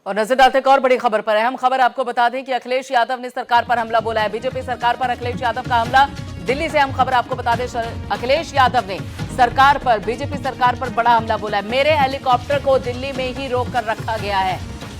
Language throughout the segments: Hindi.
और नजर डालते एक और बड़ी खबर पर अहम खबर आपको बता दें कि अखिलेश यादव ने सरकार पर हमला बोला है। बीजेपी सरकार पर अखिलेश यादव का हमला। दिल्ली से अहम खबर आपको बता दें, अखिलेश यादव ने सरकार पर, बीजेपी सरकार पर बड़ा हमला बोला है। मेरे हेलीकॉप्टर को दिल्ली में ही रोक कर रखा गया है।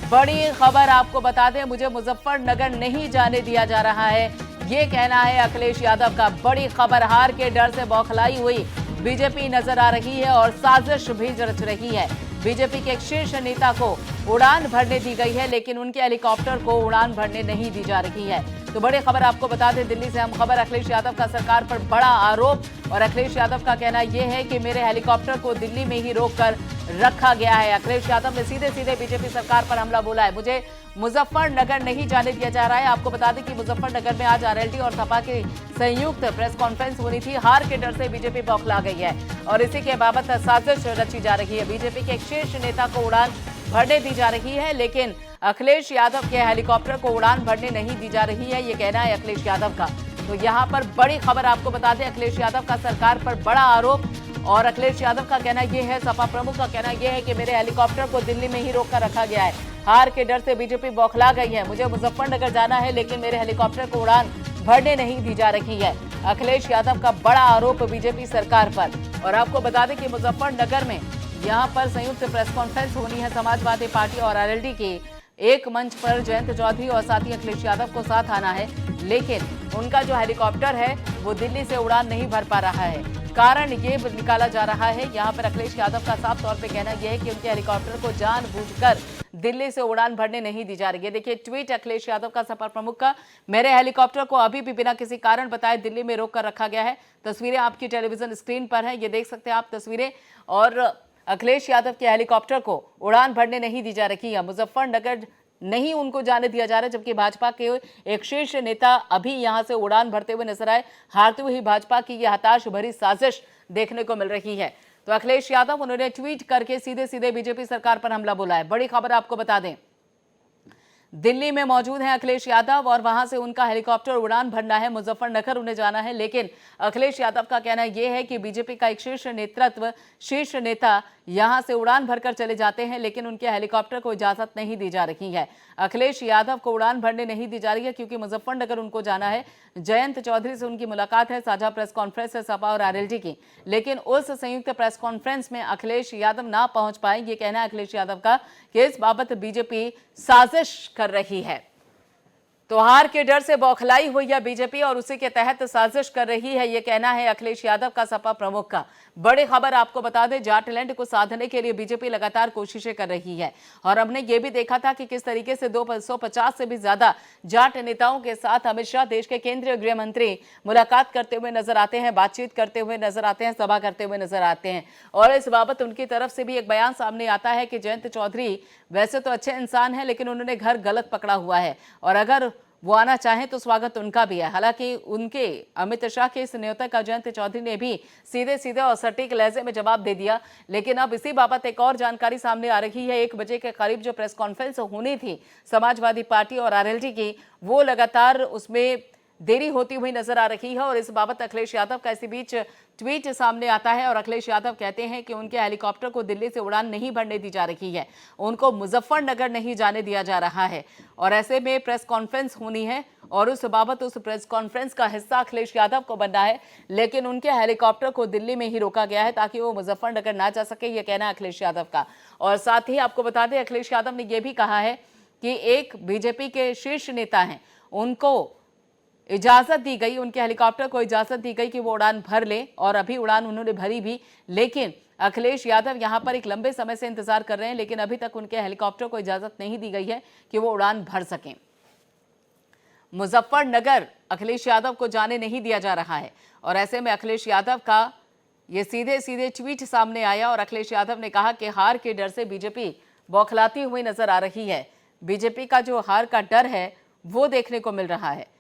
बड़ी खबर आपको बता दें, मुझे मुजफ्फरनगर नहीं जाने दिया जा रहा है, ये कहना है अखिलेश यादव का। बड़ी खबर, हार के डर से बौखलाई हुई बीजेपी नजर आ रही है और साजिश भी रच रही है। बीजेपी के एक शीर्ष नेता को उड़ान भरने दी गई है, लेकिन उनके हेलीकॉप्टर को उड़ान भरने नहीं दी जा रही है। तो बड़ी खबर आपको बता दें, दिल्ली से हम खबर, अखिलेश यादव का सरकार पर बड़ा आरोप। और अखिलेश यादव का कहना यह है कि मेरे हेलीकॉप्टर को दिल्ली में ही रोककर रखा गया है। अखिलेश यादव ने सीधे सीधे बीजेपी सरकार पर हमला बोला है। मुझे मुजफ्फरनगर नहीं जाने दिया जा रहा है। आपको बता दें कि मुजफ्फरनगर में आज आरएलडी और सपा की संयुक्त प्रेस कॉन्फ्रेंस होनी थी। हार के डर से बीजेपी बौखला गई है और इसी के बाबत साजिश रची जा रही है। बीजेपी के एक शीर्ष नेता को उड़ान भरने दी जा रही है, लेकिन अखिलेश यादव के हेलीकॉप्टर को उड़ान भरने नहीं दी जा रही है, ये कहना है अखिलेश यादव का। तो यहाँ पर बड़ी खबर आपको बता दें, अखिलेश यादव का सरकार पर बड़ा आरोप। और अखिलेश यादव का कहना यह है, सपा प्रमुख का कहना यह है कि मेरे हेलीकॉप्टर को दिल्ली में ही रोक कर रखा गया है। हार के डर से बीजेपी बौखला गई है। मुझे मुजफ्फरनगर जाना है, लेकिन मेरे हेलीकॉप्टर को उड़ान भरने नहीं दी जा रही है। अखिलेश यादव का बड़ा आरोप बीजेपी सरकार पर। और आपको बता दें कि मुजफ्फरनगर में यहाँ पर संयुक्त प्रेस कॉन्फ्रेंस होनी है। समाजवादी पार्टी और आरएलडी के एक मंच पर जयंत चौधरी और साथी अखिलेश यादव को साथ आना है, लेकिन उनका जो हेलीकॉप्टर है वो दिल्ली से उड़ान नहीं भर पा रहा है। कारण ये निकाला जा रहा है, यहाँ पर अखिलेश यादव का साफ तौर पे कहना यह है कि उनके हेलीकॉप्टर को जानबूझकर दिल्ली से उड़ान भरने नहीं दी जा रही है। देखिए ट्वीट अखिलेश यादव का, सपा प्रमुख का, मेरे हेलीकॉप्टर को अभी भी बिना किसी कारण बताए दिल्ली में रोक कर रखा गया है। तस्वीरें आपकी टेलीविजन स्क्रीन पर है, ये देख सकते हैं आप तस्वीरें। और अखिलेश यादव के हेलीकॉप्टर को उड़ान भरने नहीं दी जा रही है। मुजफ्फरनगर नहीं उनको जाने दिया जा रहा है, जबकि भाजपा के एक शीर्ष नेता अभी यहां से उड़ान भरते हुए नजर आए। हारते हुए भाजपा की यह हताश भरी साजिश देखने को मिल रही है। तो अखिलेश यादव, उन्होंने ट्वीट करके सीधे सीधे बीजेपी सरकार पर हमला बोला है। बड़ी खबर आपको बता दें, दिल्ली में मौजूद हैं अखिलेश यादव और वहां से उनका हेलीकॉप्टर उड़ान भरना है, मुजफ्फरनगर उन्हें जाना है। लेकिन अखिलेश यादव का कहना यह है कि बीजेपी का एक शीर्ष नेता यहां से उड़ान भरकर चले जाते हैं, लेकिन उनके हेलीकॉप्टर को इजाजत नहीं दी जा रही है। अखिलेश यादव को उड़ान भरने नहीं दी जा रही है क्योंकि मुजफ्फरनगर उनको जाना है। जयंत चौधरी से उनकी मुलाकात है, साझा प्रेस कॉन्फ्रेंस है सपा और आरएलडी की, लेकिन उस संयुक्त प्रेस कॉन्फ्रेंस में अखिलेश यादव ना पहुंच पाए। ये कहना है अखिलेश यादव का कि इस बाबत बीजेपी साजिश कर रही है। तो हार के डर से बौखलाई हुई है बीजेपी और उसी के तहत साजिश कर रही है, यह कहना है अखिलेश यादव का, सपा प्रमुख का। बड़ी खबर आपको बता दें, जाट लैंड को साधने के लिए बीजेपी लगातार कोशिशें कर रही है। और हमने ये भी देखा था कि किस तरीके से 250 से भी ज्यादा जाट नेताओं के साथ अमित शाह, देश के केंद्रीय गृह मंत्री, मुलाकात करते हुए नजर आते हैं, बातचीत करते हुए नजर आते हैं, सभा करते हुए नजर आते हैं। और इस बाबत उनकी तरफ से भी एक बयान सामने आता है कि जयंत चौधरी वैसे तो अच्छे इंसान है, लेकिन उन्होंने घर गलत पकड़ा हुआ है और अगर वो आना चाहें तो स्वागत उनका भी है। हालांकि उनके अमित शाह के इस न्योता का जयंत चौधरी ने भी सीधे सीधे और सटीक लहजे में जवाब दे दिया। लेकिन अब इसी बाबत एक और जानकारी सामने आ रही है। 1 बजे के करीब जो प्रेस कॉन्फ्रेंस होनी थी समाजवादी पार्टी और आरएलडी की, वो लगातार उसमें देरी होती हुई नजर आ रही है। और इस बाबत अखिलेश यादव का इसी बीच ट्वीट सामने आता है और अखिलेश यादव कहते हैं कि उनके हेलीकॉप्टर को दिल्ली से उड़ान नहीं भरने दी जा रही है, उनको मुजफ्फरनगर नहीं जाने दिया जा रहा है। और ऐसे में प्रेस कॉन्फ्रेंस होनी है और उस बाबत उस प्रेस कॉन्फ्रेंस का हिस्सा अखिलेश यादव को बनना है, लेकिन उनके हेलीकॉप्टर को दिल्ली में ही रोका गया है ताकि वो मुजफ्फरनगर ना जा सके, यह कहना है अखिलेश यादव का। और साथ ही आपको बता दें, अखिलेश यादव ने यह भी कहा है कि एक बीजेपी के शीर्ष नेता हैं, उनको इजाजत दी गई, उनके हेलीकॉप्टर को इजाजत दी गई कि वो उड़ान भर ले और अभी उड़ान उन्होंने भरी भी। लेकिन अखिलेश यादव यहां पर एक लंबे समय से इंतजार कर रहे हैं, लेकिन अभी तक उनके हेलीकॉप्टर को इजाजत नहीं दी गई है कि वो उड़ान भर सकें। मुजफ्फरनगर अखिलेश यादव को जाने नहीं दिया जा रहा है और ऐसे में अखिलेश यादव का ये सीधे सीधे ट्वीट सामने आया और अखिलेश यादव ने कहा कि हार के डर से बीजेपी बौखलाती हुई नजर आ रही है। बीजेपी का जो हार का डर है वो देखने को मिल रहा है।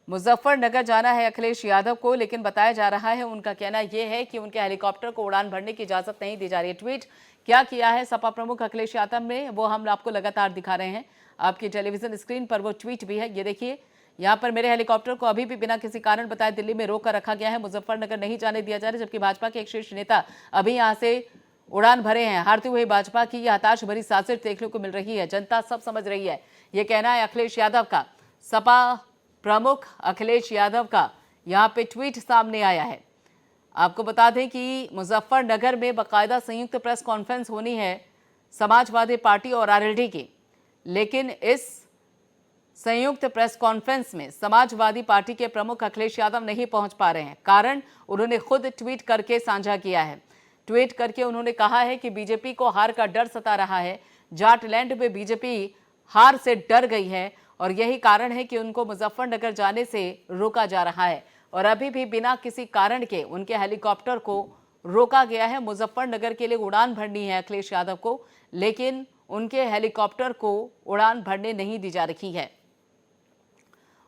मुजफ्फरनगर जाना है अखिलेश यादव को, लेकिन बताया जा रहा है, उनका कहना यह है कि उनके हेलीकॉप्टर को उड़ान भरने की इजाजत नहीं दी जा रही है। ट्वीट क्या किया है सपा प्रमुख अखिलेश यादव ने, वो हम आपको लगातार दिखा रहे हैं। आपकी टेलीविजन स्क्रीन पर वो ट्वीट भी है, ये देखिए। यहाँ पर मेरे हेलीकॉप्टर को अभी भी बिना किसी कारण बताए दिल्ली में रोक कर रखा गया है, मुजफ्फरनगर नहीं जाने दिया जा रहा, जबकि भाजपा के एक शीर्ष नेता अभी यहाँ से उड़ान भरे हैं। हारती हुई भाजपा की यह हताश भरी साजिश देखने को मिल रही है। जनता सब समझ रही है, ये कहना है अखिलेश यादव का। सपा प्रमुख अखिलेश यादव का यहाँ पे ट्वीट सामने आया है। आपको बता दें कि मुजफ्फरनगर में बाकायदा संयुक्त प्रेस कॉन्फ्रेंस होनी है समाजवादी पार्टी और आरएलडी की, लेकिन इस संयुक्त प्रेस कॉन्फ्रेंस में समाजवादी पार्टी के प्रमुख अखिलेश यादव नहीं पहुंच पा रहे हैं। कारण उन्होंने खुद ट्वीट करके साझा किया है। ट्वीट करके उन्होंने कहा है कि बीजेपी को हार का डर सता रहा है। जाटलैंड में बीजेपी हार से डर गई है और यही कारण है कि उनको मुजफ्फरनगर जाने से रोका जा रहा है और अभी भी बिना किसी कारण के उनके हेलीकॉप्टर को रोका गया है। मुजफ्फरनगर के लिए उड़ान भरनी है अखिलेश यादव को, लेकिन उनके हेलीकॉप्टर को उड़ान भरने नहीं दी जा रही है।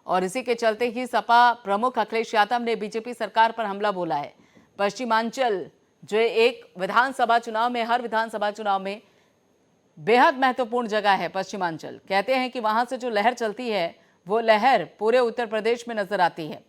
और इसी के चलते ही सपा प्रमुख अखिलेश यादव ने बीजेपी सरकार पर हमला बोला है। पश्चिमांचल जो एक विधानसभा चुनाव में, हर विधानसभा चुनाव में बेहद महत्वपूर्ण जगह है पश्चिमांचल। कहते हैं कि वहां से जो लहर चलती है वो लहर पूरे उत्तर प्रदेश में नजर आती है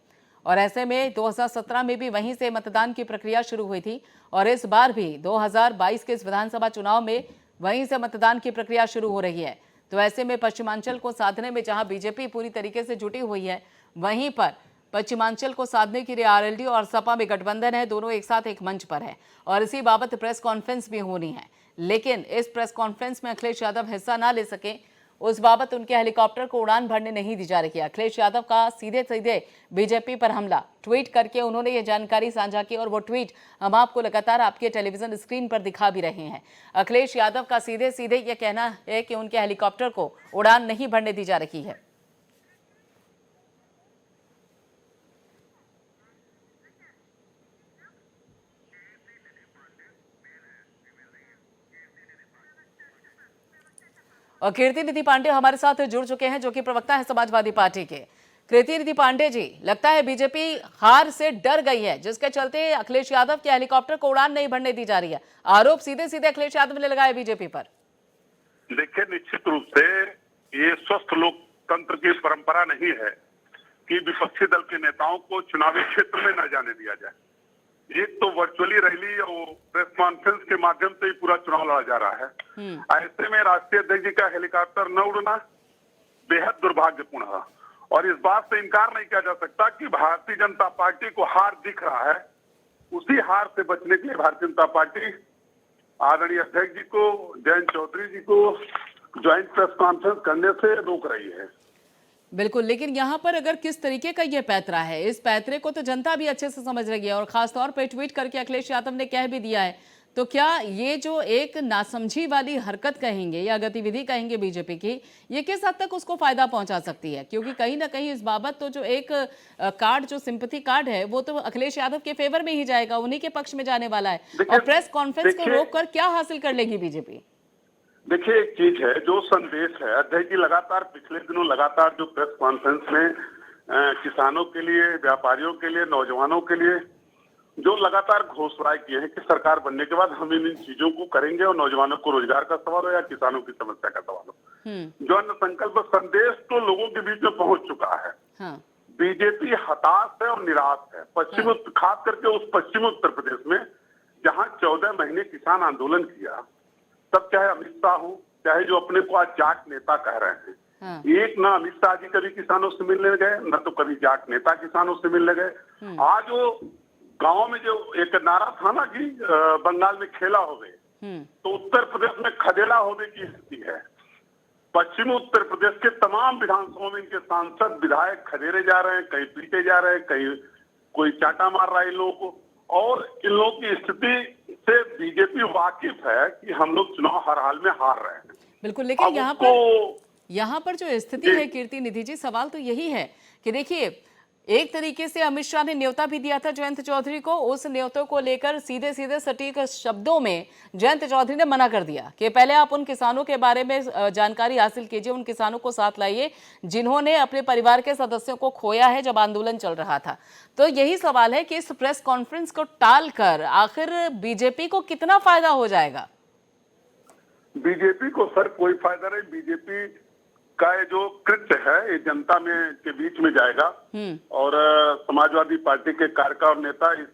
और ऐसे में 2017 में भी वहीं से मतदान की प्रक्रिया शुरू हुई थी और इस बार भी 2022 के इस विधानसभा चुनाव में वहीं से मतदान की प्रक्रिया शुरू हो रही है। तो ऐसे में पश्चिमांचल को साधने में जहां बीजेपी पूरी तरीके से जुटी हुई है, वहीं पर पश्चिमांचल को साधने के लिए आरएलडी और सपा में गठबंधन है, दोनों एक साथ एक मंच पर है और इसी बाबत प्रेस कॉन्फ्रेंस भी होनी है। लेकिन इस प्रेस कॉन्फ्रेंस में अखिलेश यादव हिस्सा ना ले सके, उस बाबत उनके हेलीकॉप्टर को उड़ान भरने नहीं दी जा रही है। अखिलेश यादव का सीधे सीधे बीजेपी पर हमला, ट्वीट करके उन्होंने ये जानकारी साझा की और वो ट्वीट हम आपको लगातार आपके टेलीविजन स्क्रीन पर दिखा भी रहे हैं। अखिलेश यादव का सीधे सीधे ये कहना है कि उनके हेलीकॉप्टर को उड़ान नहीं भरने दी जा रही है। और कीर्ति निधि पांडे हमारे साथ जुड़ चुके हैं, जो कि प्रवक्ता है समाजवादी पार्टी के। कीर्ति निधि पांडे जी, लगता है बीजेपी हार से डर गई है, जिसके चलते अखिलेश यादव के हेलीकॉप्टर को उड़ान नहीं भरने दी जा रही है। आरोप सीधे सीधे अखिलेश यादव ने लगाया बीजेपी पर। देखिए, निश्चित रूप से ये स्वस्थ लोकतंत्र की परंपरा नहीं है कि विपक्षी दल के नेताओं को चुनावी क्षेत्र में न जाने दिया जाए। एक तो वर्चुअली रैली और प्रेस कॉन्फ्रेंस के माध्यम से ही पूरा चुनाव लड़ा जा रहा है। ऐसे में राष्ट्रीय अध्यक्ष जी का हेलीकॉप्टर न उड़ना बेहद दुर्भाग्यपूर्ण है और इस बात से इनकार नहीं किया जा सकता कि भारतीय जनता पार्टी को हार दिख रहा है। उसी हार से बचने के लिए भारतीय जनता पार्टी आदरणीय अध्यक्ष जी को, जयंत चौधरी जी को ज्वाइंट प्रेस कॉन्फ्रेंस करने से रोक रही है। बिल्कुल, लेकिन यहाँ पर अगर किस तरीके का ये पैतरा है, इस पैतरे को तो जनता भी अच्छे से समझ रही है और खासतौर पर ट्वीट करके अखिलेश यादव ने कह भी दिया है। तो क्या ये जो एक नासमझी वाली हरकत कहेंगे या गतिविधि कहेंगे बीजेपी की, ये किस हद तक उसको फायदा पहुंचा सकती है? क्योंकि कहीं ना कहीं इस बाबत तो जो एक कार्ड, जो सिंपैथी कार्ड है, वो तो अखिलेश यादव के फेवर में ही जाएगा, उन्हीं के पक्ष में जाने वाला है। और प्रेस कॉन्फ्रेंस को रोककर क्या हासिल कर लेगी बीजेपी? देखिए, एक चीज है, जो संदेश है, अध्यक्ष जी लगातार पिछले दिनों लगातार जो प्रेस कॉन्फ्रेंस में किसानों के लिए, व्यापारियों के लिए, नौजवानों के लिए जो लगातार घोषणाएं किए हैं कि सरकार बनने के बाद हम इन चीजों को करेंगे और नौजवानों को रोजगार का सवाल हो या किसानों की समस्या का सवाल हो, जो अन्य संकल्प संदेश तो लोगों के बीच में पहुंच चुका है। हाँ। बीजेपी हताश है और निराश है। पश्चिम, खास करके उस पश्चिमी उत्तर प्रदेश में जहां 14 महीने किसान आंदोलन किया, तब चाहे अमित शाह हो, चाहे जो अपने को आज जाट नेता कह रहे हैं, हाँ। एक ना अमित शाह जी कभी किसानों से मिलने गए, न तो कभी जाट नेता किसानों से मिलने गए। आज वो गांव में जो एक नारा था ना कि बंगाल में खेला होवे, तो उत्तर प्रदेश में खदेला होवे की स्थिति है। पश्चिमी उत्तर प्रदेश के तमाम विधानसभाओं में इनके सांसद विधायक खदेरे जा रहे हैं, कहीं पीटे जा रहे हैं, कहीं कोई चाटा मार रहा है इन लोगों को। और इन लोगों की स्थिति से बीजेपी वाकिफ है कि हम लोग चुनाव हर हाल में हार रहे हैं। बिल्कुल, लेकिन यहाँ पर जो स्थिति है कीर्ति निधि जी, सवाल तो यही है कि देखिए, एक तरीके से अमित शाह ने न्योता भी दिया था जयंत चौधरी को, उस न्योते को लेकर सीधे सीधे सटीक शब्दों में जयंत चौधरी ने मना कर दिया कि पहले आप उन किसानों के बारे में जानकारी हासिल कीजिए, उन किसानों को साथ लाइए जिन्होंने अपने परिवार के सदस्यों को खोया है जब आंदोलन चल रहा था। तो यही सवाल है कि इस प्रेस कॉन्फ्रेंस को टालकर आखिर बीजेपी को कितना फायदा हो जाएगा? बीजेपी को सर कोई फायदा नहीं। बीजेपी का ये जो कृत्य है ये जनता में के बीच में जाएगा और समाजवादी पार्टी के कार्यकर्ता और नेता इस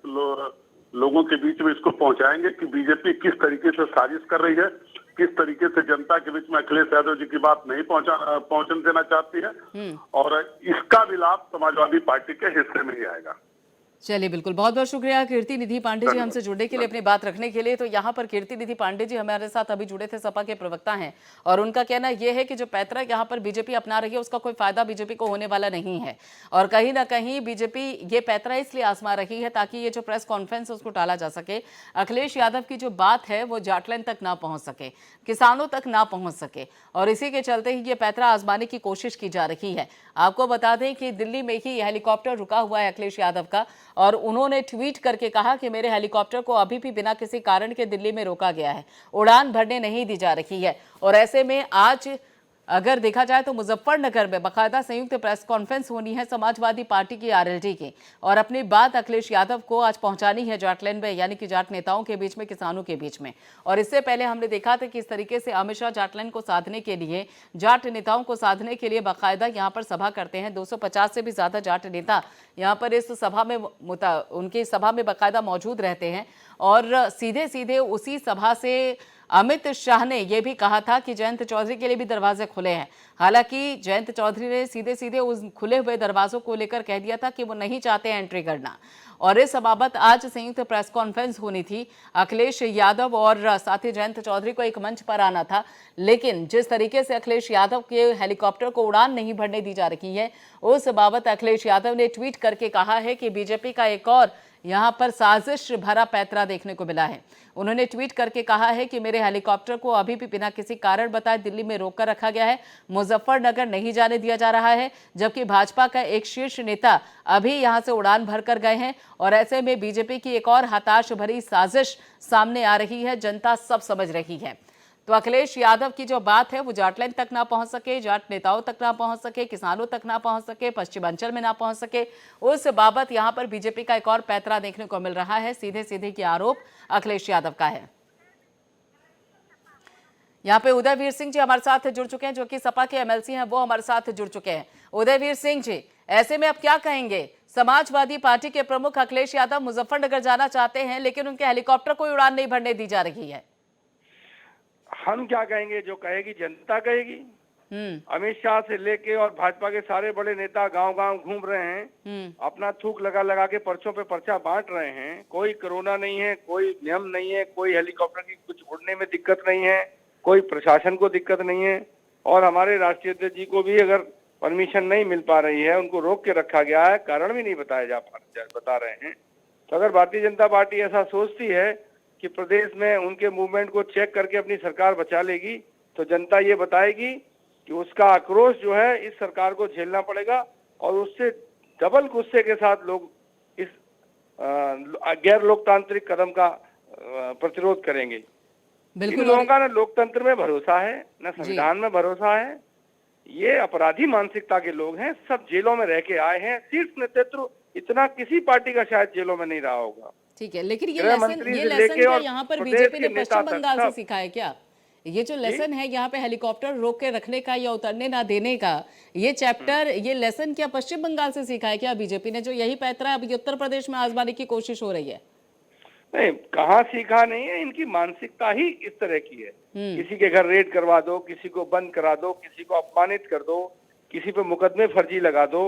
लोगों के बीच में इसको पहुंचाएंगे कि बीजेपी किस तरीके से साजिश कर रही है, किस तरीके से जनता के बीच में अखिलेश यादव जी की बात नहीं पहुंचने देना चाहती है, और इसका भी लाभ समाजवादी पार्टी के हिस्से में ही आएगा। चलिए, बिल्कुल, बहुत बहुत शुक्रिया कीर्ति निधि पांडे जी हमसे जुड़ने के लिए, अपनी बात रखने के लिए। तो यहाँ पर कीर्ति निधि पांडे जी हमारे साथ अभी जुड़े थे, सपा के प्रवक्ता हैं, और उनका कहना यह है कि जो पैतरा यहाँ पर बीजेपी अपना रही है उसका कोई फायदा बीजेपी को होने वाला नहीं है, और कहीं ना कहीं बीजेपी ये पैतरा इसलिए आजमा रही है ताकि ये जो प्रेस कॉन्फ्रेंस है उसको टाला जा सके, अखिलेश यादव की जो बात है वो जाटलैंड तक ना पहुंच सके, किसानों तक ना पहुंच सके, और इसी के चलते ही ये पैतरा आजमाने की कोशिश की जा रही है। आपको बता दें कि दिल्ली में ही हेलीकॉप्टर रुका हुआ है अखिलेश यादव का, और उन्होंने ट्वीट करके कहा कि मेरे हेलीकॉप्टर को अभी भी बिना किसी कारण के दिल्ली में रोका गया है, उड़ान भरने नहीं दी जा रही है। और ऐसे में आज अगर देखा जाए तो मुजफ्फरनगर में बाकायदा संयुक्त प्रेस कॉन्फ्रेंस होनी है समाजवादी पार्टी की, आरएलडी की, और अपनी बात अखिलेश यादव को आज पहुंचानी है जाटलैंड में, यानी कि जाट नेताओं के बीच में, किसानों के बीच में। और इससे पहले हमने देखा था कि इस तरीके से अमित शाह जाटलैंड को साधने के लिए, जाट नेताओं को साधने के लिए बाकायदा यहाँ पर सभा करते हैं। 250 से भी ज्यादा जाट नेता यहाँ पर इस सभा में उनकी सभा में बाकायदा मौजूद रहते हैं, और सीधे सीधे उसी सभा से अमित शाह ने यह भी कहा था कि जयंत चौधरी के लिए भी दरवाजे खुले हैं। हालांकि जयंत चौधरी ने सीधे सीधे उस खुले हुए दरवाजों को लेकर कह दिया था कि वो नहीं चाहते एंट्री करना, और इस बाबत आज संयुक्त प्रेस कॉन्फ्रेंस होनी थी। अखिलेश यादव और साथ ही जयंत चौधरी को एक मंच पर आना था, लेकिन जिस तरीके से अखिलेश यादव के हेलीकॉप्टर को उड़ान नहीं भरने दी जा रही है, उस बाबत अखिलेश यादव ने ट्वीट करके कहा है कि बीजेपी का एक और यहाँ पर साजिश भरा पैतरा देखने को मिला है। उन्होंने ट्वीट करके कहा है कि मेरे हेलीकॉप्टर को अभी भी बिना किसी कारण बताए दिल्ली में रोककर रखा गया है, मुजफ्फरनगर नहीं जाने दिया जा रहा है, जबकि भाजपा का एक शीर्ष नेता अभी यहां से उड़ान भरकर गए हैं, और ऐसे में बीजेपी की एक और हताश भरी साजिश सामने आ रही है, जनता सब समझ रही है। तो अखिलेश यादव की जो बात है वो जाटलैंड तक ना पहुंच सके, जाट नेताओं तक ना पहुंच सके, किसानों तक ना पहुंच सके, पश्चिमांचल में ना पहुंच सके, उस बाबत यहां पर बीजेपी का एक और पैतरा देखने को मिल रहा है। सीधे सीधे की आरोप अखिलेश यादव का है। यहाँ पे उदयवीर सिंह जी हमारे साथ जुड़ चुके हैं, जो कि सपा के एमएलसी हैं, वो हमारे साथ जुड़ चुके हैं। उदयवीर सिंह जी, ऐसे में अब क्या कहेंगे? समाजवादी पार्टी के प्रमुख अखिलेश यादव मुजफ्फरनगर जाना चाहते हैं, लेकिन उनके हेलीकॉप्टर को उड़ान नहीं भरने दी जा रही है। हम क्या कहेंगे? जो कहेगी जनता कहेगी। अमित शाह से लेके और भाजपा के सारे बड़े नेता गांव-गांव घूम रहे हैं, अपना थूक लगा लगा के पर्चों पे पर्चा बांट रहे हैं। कोई कोरोना नहीं है, कोई नियम नहीं है, कोई हेलीकॉप्टर की कुछ उड़ने में दिक्कत नहीं है, कोई प्रशासन को दिक्कत नहीं है, और हमारे राष्ट्रीय अध्यक्ष जी को भी अगर परमिशन नहीं मिल पा रही है, उनको रोक के रखा गया है, कारण भी नहीं बता रहे हैं। तो अगर भारतीय जनता पार्टी ऐसा सोचती है कि प्रदेश में उनके मूवमेंट को चेक करके अपनी सरकार बचा लेगी, तो जनता ये बताएगी कि उसका आक्रोश जो है इस सरकार को झेलना पड़ेगा, और उससे डबल गुस्से के साथ लोग इस गैर लोकतांत्रिक कदम का प्रतिरोध करेंगे। इन लोगों का न लोकतंत्र में भरोसा है, न संविधान में भरोसा है। ये अपराधी मानसिकता के लोग हैं, सब जेलों में रह के आए हैं। शीर्ष नेतृत्व इतना किसी पार्टी का शायद जेलों में नहीं रहा होगा। ठीक है, लेकिन ये लेसन क्या यहाँ पर बीजेपी ने पश्चिम बंगाल से सीखा है क्या? ये जो लेसन है यहाँ पे हेलीकॉप्टर रोक के रखने का या उतरने ना देने का, ये चैप्टर, ये लेसन क्या पश्चिम बंगाल से सीखा है क्या बीजेपी ने, जो यही पैतरा अभी उत्तर प्रदेश में आजमाने की कोशिश हो रही है? नहीं, कहाँ सीखा नहीं है, इनकी मानसिकता ही इस तरह की है। किसी के घर रेड करवा दो, किसी को बंद करा दो, किसी को अपमानित कर दो, किसी पे मुकदमे फर्जी लगा दो,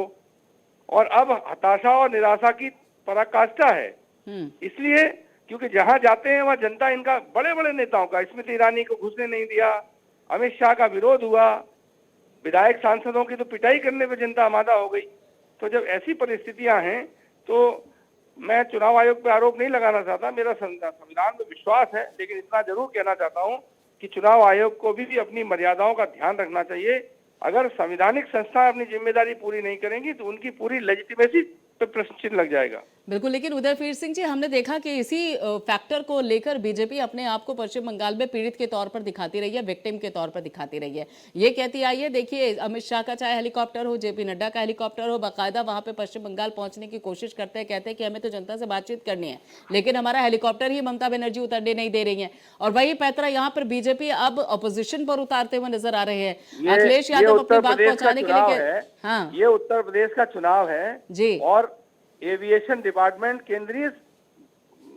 और अब हताशा और निराशा की पराकाष्ठा है। इसलिए क्योंकि जहां जाते हैं वहां जनता इनका, बड़े बड़े नेताओं का, स्मृति ईरानी को घुसने नहीं दिया, अमित शाह का विरोध हुआ, विधायक सांसदों की तो पिटाई करने पे जनता आमादा हो गई। तो जब ऐसी परिस्थितियां हैं, तो मैं चुनाव आयोग पे आरोप नहीं लगाना चाहता, मेरा संविधान में विश्वास है, लेकिन इतना जरूर कहना चाहता हूं कि चुनाव आयोग को भी अपनी मर्यादाओं का ध्यान रखना चाहिए। अगर संवैधानिक संस्थाएं अपनी जिम्मेदारी पूरी नहीं करेंगी तो उनकी पूरी लेजिटिमेसी पे प्रश्न चिन्ह लग जाएगा। बिल्कुल, लेकिन उदयवीर सिंह जी, हमने देखा कि इसी फैक्टर को लेकर बीजेपी अपने आप को पश्चिम बंगाल में पीड़ित के तौर पर दिखाती रही है, विक्टिम के तौर पर दिखाती रही है। ये कहती आई है, देखिए अमित शाह का चाहे हेलीकॉप्टर हो, जेपी नड्डा का हेलीकॉप्टर हो, बाकायदा वहां पे पश्चिम बंगाल पहुंचने की कोशिश करते हैं, कहते हैं कि हमें तो जनता से बातचीत करनी है, लेकिन हमारा हेलीकॉप्टर ही ममता बनर्जी उतरने नहीं दे रही है। और वही पैतरा यहाँ पर बीजेपी अब अपोजिशन पर उतारते हुए नजर आ रहे हैं। अखिलेश यादव अपनी बात पहुंचाने के लिए, हाँ, ये उत्तर प्रदेश का चुनाव है जी, और एविएशन डिपार्टमेंट केंद्रीय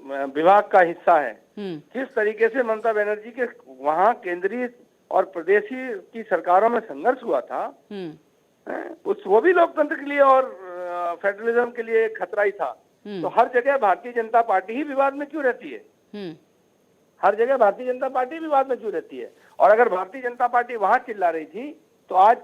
विभाग का हिस्सा है, किस तरीके से ममता बनर्जी के वहाँ केंद्रीय और प्रदेशी की सरकारों में संघर्ष हुआ था, वो भी लोकतंत्र के लिए और फेडरलिज्म के लिए खतरा ही था। तो हर जगह भारतीय जनता पार्टी ही विवाद में क्यों रहती है? हर जगह भारतीय जनता पार्टी विवाद में क्यों रहती है? और अगर भारतीय जनता पार्टी वहां चिल्ला रही थी तो आज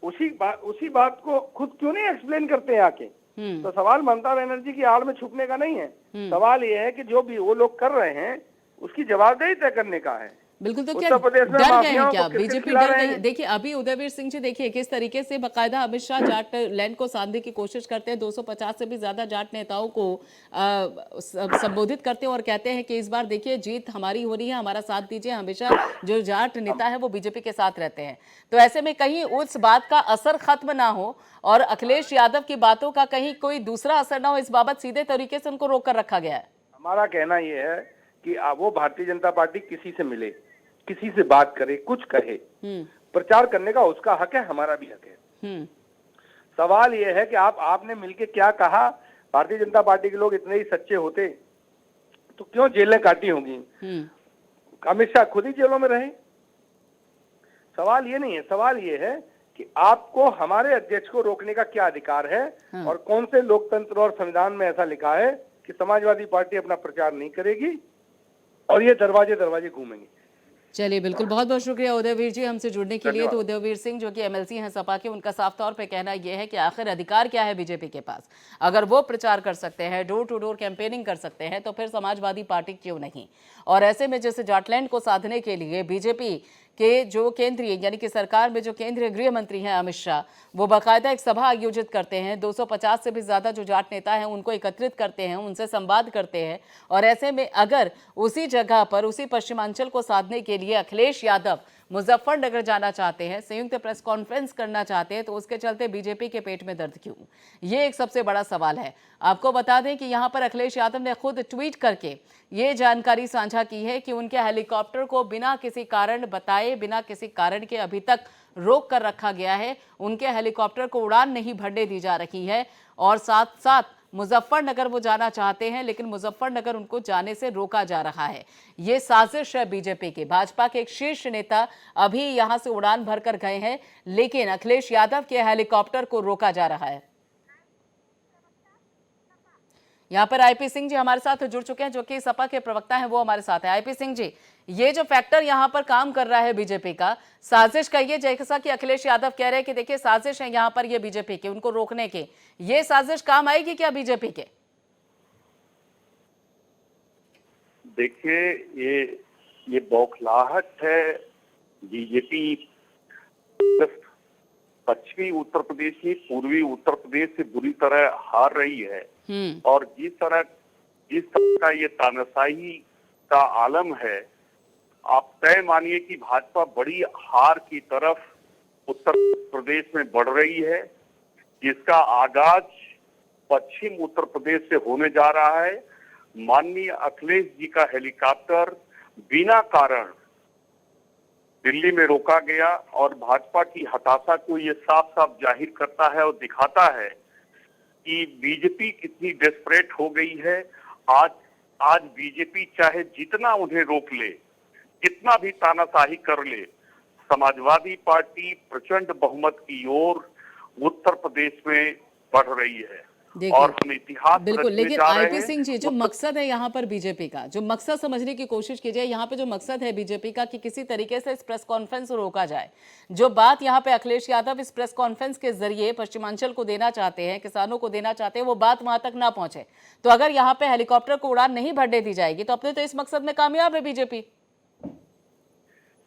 उसी बात को खुद क्यों नहीं एक्सप्लेन करते हैं आके? तो सवाल ममता बनर्जी की आड़ में छुपने का नहीं है, सवाल ये है कि जो भी वो लोग कर रहे हैं उसकी जवाबदेही तय करने का है। बिल्कुल। तो क्या उत्तर प्रदेश में डर गए हैं माफियाओं क्या को क्रिकेट बीजेपी? खिला डर रहे गई। हैं। देखिए अभी उदयवीर सिंह जी देखिए किस तरीके से बकायदा अमित शाह जाट लैंड को साधने की कोशिश करते हैं। 250 से भी ज्यादा जाट नेताओं को संबोधित करते हैं और कहते हैं कि इस बार देखिए जीत हमारी हो रही है, हमारा साथ दीजिए। हमेशा जो जाट नेता है वो बीजेपी के साथ रहते हैं। तो ऐसे में कहीं उस बात का असर खत्म ना हो और अखिलेश यादव की बातों का कहीं कोई दूसरा असर ना हो, इस बाबत सीधे तरीके से उनको रोक कर रखा गया है। हमारा कहना यह है कि वो भारतीय जनता पार्टी किसी से मिले, किसी से बात करे, कुछ कहे, प्रचार करने का उसका हक है, हमारा भी हक है। सवाल यह है कि आपने मिलके क्या कहा? भारतीय जनता पार्टी के लोग इतने ही सच्चे होते तो क्यों जेलें काटी होंगी? अमित शाह खुद ही जेलों में रहे। सवाल ये नहीं है, सवाल ये है कि आपको हमारे अध्यक्ष को रोकने का क्या अधिकार है? और कौन से लोकतंत्र और संविधान में ऐसा लिखा है कि समाजवादी पार्टी अपना प्रचार नहीं करेगी और ये दरवाजे दरवाजे घूमेंगे? चलिए बिल्कुल, बहुत बहुत शुक्रिया उदयवीर जी हमसे जुड़ने के लिए। तो उदयवीर सिंह जो कि एमएलसी हैं सपा के, उनका साफ तौर पे कहना यह है कि आखिर अधिकार क्या है बीजेपी के पास? अगर वो प्रचार कर सकते हैं, डोर टू डोर कैंपेनिंग कर सकते हैं, तो फिर समाजवादी पार्टी क्यों नहीं? और ऐसे में जैसे जाटलैंड को साधने के लिए बीजेपी के जो केंद्रीय यानी कि सरकार में जो केंद्रीय गृह मंत्री हैं अमित शाह, वो बाकायदा एक सभा आयोजित करते हैं। 250 से भी ज्यादा जो जाट नेता हैं उनको एकत्रित करते हैं, उनसे संवाद करते हैं। और ऐसे में अगर उसी जगह पर, उसी पश्चिमांचल को साधने के लिए अखिलेश यादव मुजफ्फरनगर जाना चाहते हैं, संयुक्त प्रेस कॉन्फ्रेंस करना चाहते हैं, तो उसके चलते बीजेपी के पेट में दर्द क्यों? ये एक सबसे बड़ा सवाल है। आपको बता दें कि यहां पर अखिलेश यादव ने खुद ट्वीट करके ये जानकारी साझा की है कि उनके हेलीकॉप्टर को बिना किसी कारण बताए, बिना किसी कारण के अभी तक रोक कर रखा गया है। उनके हेलीकॉप्टर को उड़ान नहीं भरने दी जा रही है और साथ साथ मुजफ्फरनगर वो जाना चाहते हैं, लेकिन मुजफ्फरनगर उनको जाने से रोका जा रहा है। ये साजिश है बीजेपी की। भाजपा के एक शीर्ष नेता अभी यहां से उड़ान भरकर गए हैं, लेकिन अखिलेश यादव के हेलीकॉप्टर को रोका जा रहा है। यहां पर आईपी सिंह जी हमारे साथ जुड़ चुके हैं, जो कि सपा के प्रवक्ता हैं, वो हमारे साथ है। आईपी सिंह जी, ये जो फैक्टर यहां पर काम कर रहा है बीजेपी का, साजिश कहिए, जैसा कि अखिलेश यादव कह रहे हैं कि देखिए साजिश है यहां पर ये बीजेपी के, उनको रोकने के, ये साजिश काम आएगी क्या बीजेपी के? देखिए ये बौखलाहट है। बीजेपी पश्चिमी उत्तर प्रदेश ही पूर्वी उत्तर प्रदेश से बुरी तरह हार रही है और जिस तरह का ये तानाशाही का आलम है, आप तय मानिए कि भाजपा बड़ी हार की तरफ उत्तर प्रदेश में बढ़ रही है, जिसका आगाज पश्चिम उत्तर प्रदेश से होने जा रहा है। माननीय अखिलेश जी का हेलीकॉप्टर बिना कारण दिल्ली में रोका गया और भाजपा की हताशा को ये साफ साफ जाहिर करता है और दिखाता है कि बीजेपी कितनी डेस्परेट हो गई है। आज बीजेपी चाहे जितना उन्हें रोक ले, कितना भी तानाशाही कर ले, समाजवादी पार्टी प्रचंड बहुमत की ओर उत्तर प्रदेश में बढ़ रही है और हम इतिहास बिल्कुल। लेकिन आईपी सिंह जी, जो मकसद है यहाँ पर बीजेपी का, जो मकसद समझने की कोशिश कीजिए। यहाँ पे जो मकसद है बीजेपी का कि किसी तरीके से इस प्रेस कॉन्फ्रेंस को रोका जाए। जो बात यहाँ पे अखिलेश यादव इस प्रेस कॉन्फ्रेंस के जरिए पश्चिमांचल को देना चाहते हैं, किसानों को देना चाहते हैं, वो बात वहां तक ना पहुंचे। तो अगर यहाँ पे हेलीकॉप्टर को उड़ान नहीं भरने दी जाएगी तो अपने तो इस मकसद में कामयाब है बीजेपी।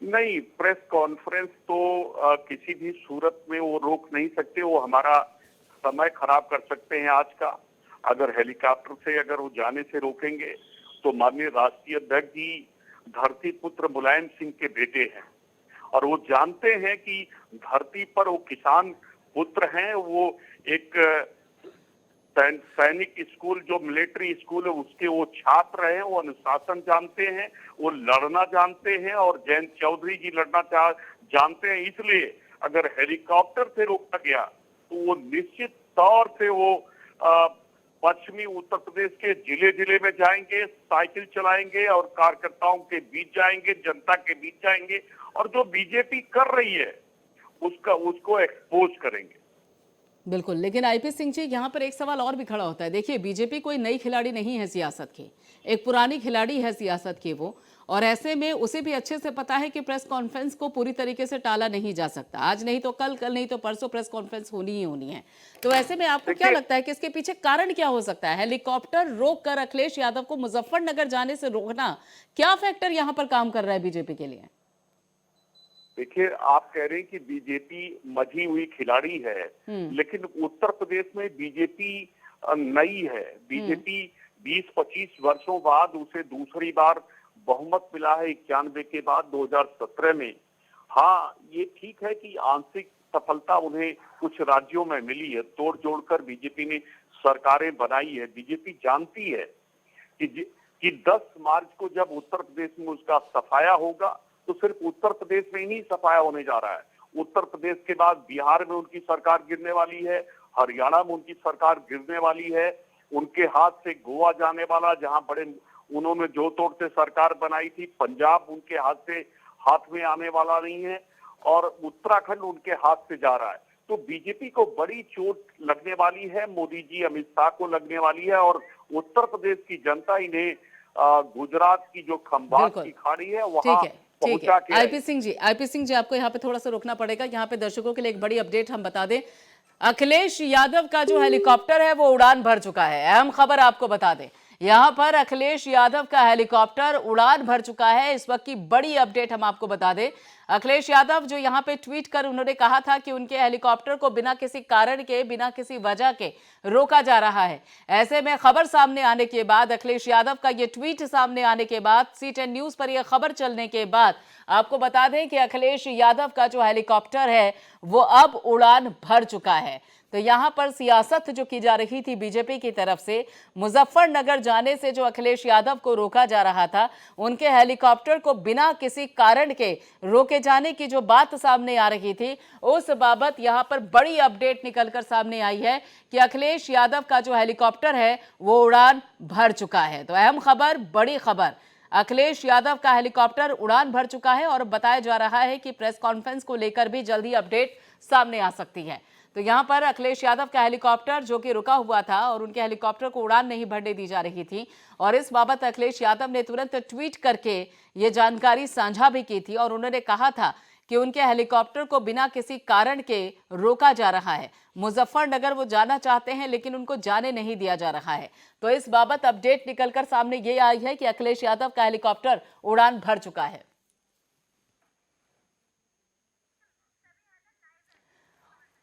नहीं, प्रेस कॉन्फ्रेंस तो किसी भी सूरत में वो रोक नहीं सकते। वो हमारा समय खराब कर सकते हैं आज का। अगर हेलीकॉप्टर से अगर वो जाने से रोकेंगे तो माननीय राष्ट्रीय अध्यक्ष जी धरती पुत्र मुलायम सिंह के बेटे हैं और वो जानते हैं कि धरती पर वो किसान पुत्र हैं। वो एक सैनिक स्कूल, जो मिलिट्री स्कूल है, उसके वो छात्र हैं। वो अनुशासन जानते हैं, वो लड़ना जानते हैं और जयंत चौधरी जी लड़ना जानते हैं। इसलिए अगर हेलीकॉप्टर से रोका गया तो वो निश्चित तौर से वो पश्चिमी उत्तर प्रदेश के जिले जिले में जाएंगे, साइकिल चलाएंगे और कार्यकर्ताओं के बीच जाएंगे, जनता के बीच जाएंगे और जो बीजेपी कर रही है उसको एक्सपोज करेंगे। बिल्कुल, लेकिन आईपी सिंह जी, यहाँ पर एक सवाल और भी खड़ा होता है। देखिए, बीजेपी कोई नई खिलाड़ी नहीं है सियासत की, एक पुरानी खिलाड़ी है सियासत की वो, और ऐसे में उसे भी अच्छे से पता है कि प्रेस कॉन्फ्रेंस को पूरी तरीके से टाला नहीं जा सकता। आज नहीं तो कल, कल नहीं तो परसों प्रेस कॉन्फ्रेंस होनी ही होनी है। तो ऐसे में आपको क्या लगता है कि इसके पीछे कारण क्या हो सकता है? हेलीकॉप्टर रोक कर अखिलेश यादव को मुजफ्फरनगर जाने से रोकना, क्या फैक्टर यहाँ पर काम कर रहा है बीजेपी के लिए? देखिए, आप कह रहे हैं कि बीजेपी मजी हुई खिलाड़ी है, लेकिन उत्तर प्रदेश में बीजेपी नई है। बीजेपी 20-25 वर्षों बाद उसे दूसरी बार बहुमत मिला है 91 के बाद 2017 में। हाँ, ये ठीक है कि आंशिक सफलता उन्हें कुछ राज्यों में मिली है, तोड़ जोड़ कर बीजेपी ने सरकारें बनाई है। बीजेपी जानती है कि 10 मार्च को जब उत्तर प्रदेश में उसका सफाया होगा तो सिर्फ उत्तर प्रदेश में ही नहीं सफाया होने जा रहा है। उत्तर प्रदेश के बाद बिहार में उनकी सरकार गिरने वाली है, हरियाणा में उनकी सरकार गिरने वाली है, उनके हाथ से गोवा जाने वाला, जहां बड़े उन्होंने जो तोड़ से सरकार बनाई थी, पंजाब उनके हाथ में आने वाला नहीं है और उत्तराखंड उनके हाथ से जा रहा है। तो बीजेपी को बड़ी चोट लगने वाली है, मोदी जी अमित शाह को लगने वाली है और उत्तर प्रदेश की जनता इन्हें गुजरात की जो खंबात की खाड़ी है वहां ठीक है। आईपी सिंह जी, आपको यहाँ पे थोड़ा सा रुकना पड़ेगा। यहाँ पे दर्शकों के लिए एक बड़ी अपडेट हम बता दें, अखिलेश यादव का जो हेलीकॉप्टर है वो उड़ान भर चुका है। अहम खबर आपको बता दें, यहां पर अखिलेश यादव का हेलीकॉप्टर उड़ान भर चुका है। इस वक्त की बड़ी अपडेट हम आपको बता दें, अखिलेश यादव जो यहां पे ट्वीट कर उन्होंने कहा था कि उनके हेलीकॉप्टर को बिना किसी कारण के, बिना किसी वजह के रोका जा रहा है। ऐसे में खबर सामने आने के बाद, अखिलेश यादव का ये ट्वीट सामने आने के बाद, C10 न्यूज पर यह खबर चलने के बाद आपको बता दें कि अखिलेश यादव का जो हेलीकॉप्टर है वो अब उड़ान भर चुका है। तो यहां पर सियासत जो की जा रही थी बीजेपी की तरफ से, मुजफ्फरनगर जाने से जो अखिलेश यादव को रोका जा रहा था, उनके हेलीकॉप्टर को बिना किसी कारण के रोके जाने की जो बात सामने आ रही थी, उस बाबत यहां पर बड़ी अपडेट निकलकर सामने आई है कि अखिलेश यादव का जो हेलीकॉप्टर है वो उड़ान भर चुका है। तो अहम खबर, बड़ी खबर, अखिलेश यादव का हेलीकॉप्टर उड़ान भर चुका है और बताया जा रहा है कि प्रेस कॉन्फ्रेंस को लेकर भी जल्दी अपडेट सामने आ सकती है। तो यहां पर अखिलेश यादव का हेलीकॉप्टर जो कि रुका हुआ था और उनके हेलीकॉप्टर को उड़ान नहीं भरने दी जा रही थी, और इस बाबत अखिलेश यादव ने तुरंत ट्वीट करके ये जानकारी साझा भी की थी और उन्होंने कहा था कि उनके हेलीकॉप्टर को बिना किसी कारण के रोका जा रहा है। मुजफ्फरनगर वो जाना चाहते हैं लेकिन उनको जाने नहीं दिया जा रहा है। तो इस बाबत अपडेट निकलकर सामने ये आई है कि अखिलेश यादव का हेलीकॉप्टर उड़ान भर चुका है।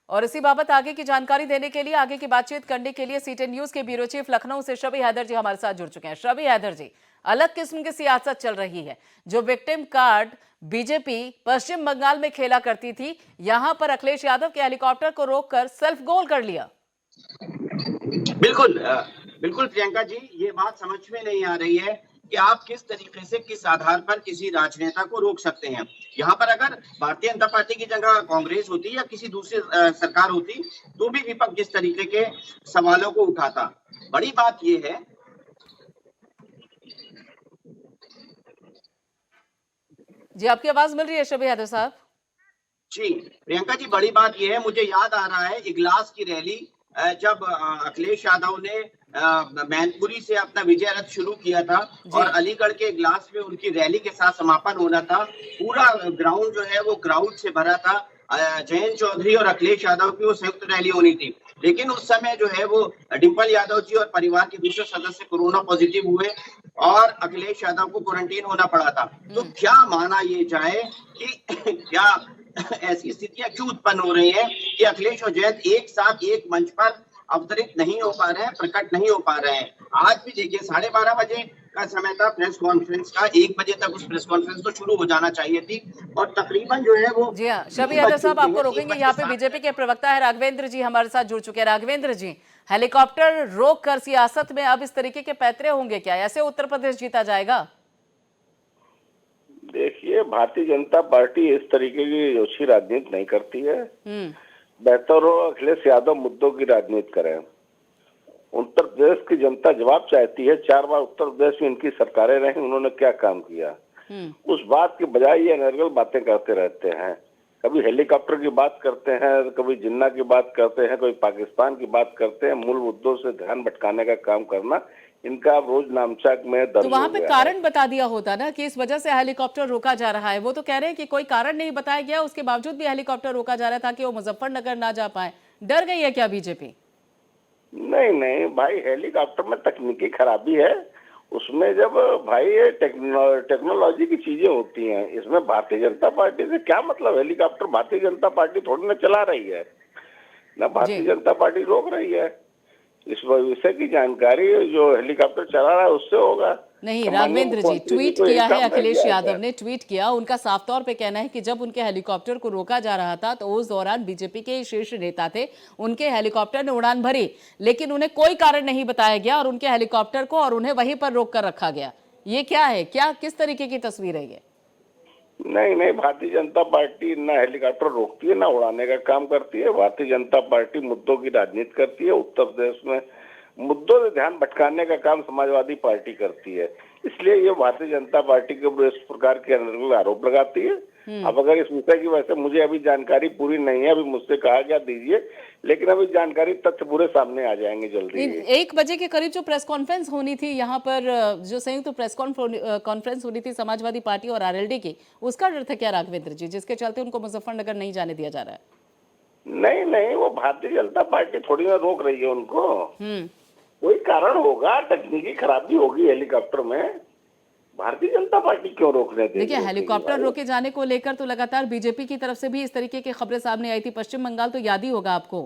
और इसी बाबत आगे की जानकारी देने के लिए, आगे की बातचीत करने के लिए C10 न्यूज के ब्यूरो चीफ लखनऊ से शबी हैदर जी हमारे साथ जुड़ चुके हैं। शबी हैदर जी, अलग किस्म की सियासत चल रही है। जो विक्टिम कार्ड बीजेपी पश्चिम बंगाल में खेला करती थी, यहां पर अखिलेश यादव के हेलीकॉप्टर को रोककर सेल्फ गोल कर लिया। बिल्कुल प्रियंका जी, ये बात समझ में नहीं आ रही है कि आप किस तरीके से, किस आधार पर किसी राजनेता को रोक सकते हैं। यहाँ पर अगर भारतीय जनता पार्टी की जगह कांग्रेस होती या किसी दूसरी सरकार होती तो भी विपक्ष जिस तरीके के सवालों को उठाता। बड़ी बात यह है, जी आपकी आवाज मिल रही है शबी हैदर साहब? जी प्रियंका जी, बड़ी बात यह है, मुझे याद आ रहा है इगलास की रैली जब अखिलेश यादव ने मैनपुरी से अपना विजय रथ शुरू किया था और अलीगढ़ के इगलास में उनकी रैली के साथ समापन होना था। पूरा ग्राउंड जो है वो क्राउड से भरा था। जयंत चौधरी और अखिलेश यादव की वो संयुक्त रैली होनी थी, लेकिन उस समय जो है वो डिम्पल यादव जी और परिवार के दूसरे सदस्य कोरोना पॉजिटिव हुए और अखिलेश यादव को क्वारंटीन होना पड़ा था। तो क्या माना ये जाए कि क्या ऐसी स्थितियां क्यों उत्पन्न हो रही हैं कि अखिलेश और जयंत एक साथ एक मंच पर अवतरित नहीं हो पा रहे हैं, प्रकट नहीं हो पा रहे हैं। आज भी देखिए 12:30 बजे का समय था प्रेस कॉन्फ्रेंस का, 1 बजे तक उस प्रेस कॉन्फ्रेंस तो शुरू हो जाना चाहिए थी और तकरीबन जो है वो। जी हाँ, शबी हैदर साहब आपको रोकेंगे। यहाँ पे बीजेपी के प्रवक्ता है राघवेंद्र जी हमारे साथ जुड़ चुके हैं। राघवेंद्र जी, हेलीकॉप्टर रोक कर सियासत में अब इस तरीके के पैतरे होंगे क्या? ऐसे उत्तर प्रदेश जीता जाएगा? देखिए, भारतीय जनता पार्टी इस तरीके की जोशी राजनीति नहीं करती है। बेहतर हो अखिलेश यादव मुद्दों की राजनीति करें। उत्तर प्रदेश की जनता जवाब चाहती है। 4 बार उत्तर प्रदेश में इनकी सरकारें रही, उन्होंने क्या काम किया? उस बात की बजाय ये अनर्गल बातें करते रहते हैं। कभी हेलीकॉप्टर की बात करते हैं, कभी जिन्ना की बात करते हैं, कभी पाकिस्तान की बात करते हैं। मूल मुद्दों से ध्यान भटकाने का काम करना इनका रोज नामचाक में दर्ज तो वहां हो पे गया कारण बता दिया होता ना कि इस वजह से हेलीकॉप्टर रोका जा रहा है। वो तो कह रहे हैं कि कोई कारण नहीं बताया गया, उसके बावजूद भी हेलीकॉप्टर रोका जा रहा है ताकि वो मुजफ्फरनगर ना जा पाए। डर गई है क्या बीजेपी? नहीं नहीं भाई, हेलीकॉप्टर में तकनीकी खराबी है। उसमें जब भाई ये टेक्नोलॉजी की चीजें होती हैं, इसमें भारतीय जनता पार्टी से क्या मतलब? हेलीकॉप्टर भारतीय जनता पार्टी थोड़ी ना चला रही है, ना भारतीय जनता पार्टी रोक रही है। इस विषय की जानकारी जो हेलीकॉप्टर चला रहा है उससे होगा। नहीं, राघवेंद्र जी, ट्वीट किया है अखिलेश यादव ने, ट्वीट किया। उनका साफ तौर पे कहना है कि जब उनके हेलीकॉप्टर को रोका जा रहा था तो उस दौरान बीजेपी के शीर्ष नेता थे, उनके हेलीकॉप्टर ने उड़ान भरी, लेकिन उन्हें कोई कारण नहीं बताया गया और उनके हेलीकॉप्टर को और उन्हें वहीं पर रोक कर रखा गया। ये क्या है? क्या किस तरीके की तस्वीर है ये? नहीं नहीं, भारतीय जनता पार्टी ना हेलीकॉप्टर रोकती है ना उड़ाने का काम करती है। भारतीय जनता पार्टी मुद्दों की राजनीति करती है। उत्तर प्रदेश में मुद्दों से ध्यान भटकाने का काम समाजवादी पार्टी करती है। इसलिए ये भारतीय जनता पार्टी के ऊपर इस प्रकार के अनर्गल आरोप लगाती है। अब अगर इस विषय की वजह से मुझे अभी जानकारी पूरी नहीं है, अभी मुझसे कहा गया दीजिए, लेकिन अभी जानकारी तथ्य पूरे सामने आ जाएंगे जल्दी ही। 1 बजे के करीब जो प्रेस कॉन्फ्रेंस होनी थी यहाँ पर, जो संयुक्त प्रेस कॉन्फ्रेंस होनी थी समाजवादी पार्टी और आरएलडी की, उसका अर्थ है क्या राघवेंद्र जी, जिसके चलते उनको मुजफ्फरनगर नहीं जाने दिया जा रहा है? नहीं नहीं, वो भारतीय जनता पार्टी थोड़ी ना रोक रही है उनको। कोई कारण होगा, तकनीकी खराबी होगी हेलीकॉप्टर में। भारतीय जनता पार्टी क्यों रोकने देगी? देखिए, हेलीकॉप्टर रोके जाने को लेकर तो लगातार बीजेपी की तरफ से भी इस तरीके की खबरें सामने आई थी। पश्चिम बंगाल तो याद ही होगा आपको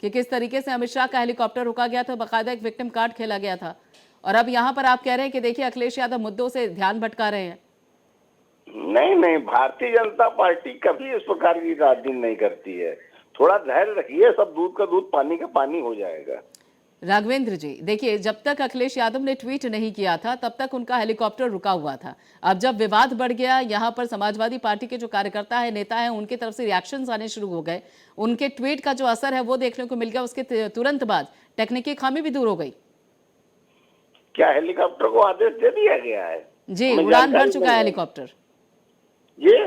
कि किस तरीके से अमित शाह का हेलीकॉप्टर रोका गया था, बाकायदा एक विक्टिम कार्ड खेला गया था। और अब यहाँ पर आप कह रहे हैं कि देखिए अखिलेश यादव मुद्दों से ध्यान भटका रहे हैं। नहीं नहीं, भारतीय जनता पार्टी कभी इस प्रकार की राजनीति नहीं करती है। थोड़ा धैर्य रखिए, सब दूध का दूध पानी का पानी हो जाएगा। राघवेंद्र जी, देखिए, जब तक अखिलेश यादव ने ट्वीट नहीं किया था तब तक उनका हेलीकॉप्टर रुका हुआ था। अब जब विवाद बढ़ गया, यहाँ पर समाजवादी पार्टी के जो कार्यकर्ता है, नेता है, उनकी तरफ से रिएक्शंस आने शुरू हो गए। उनके ट्वीट का जो असर है वो देखने को मिल गया। उसके तुरंत बाद टेक्निकी खामी भी दूर हो गई। क्या हेलीकॉप्टर को आदेश दे दिया गया है? जी, उड़ान भर चुका है हेलीकॉप्टर। ये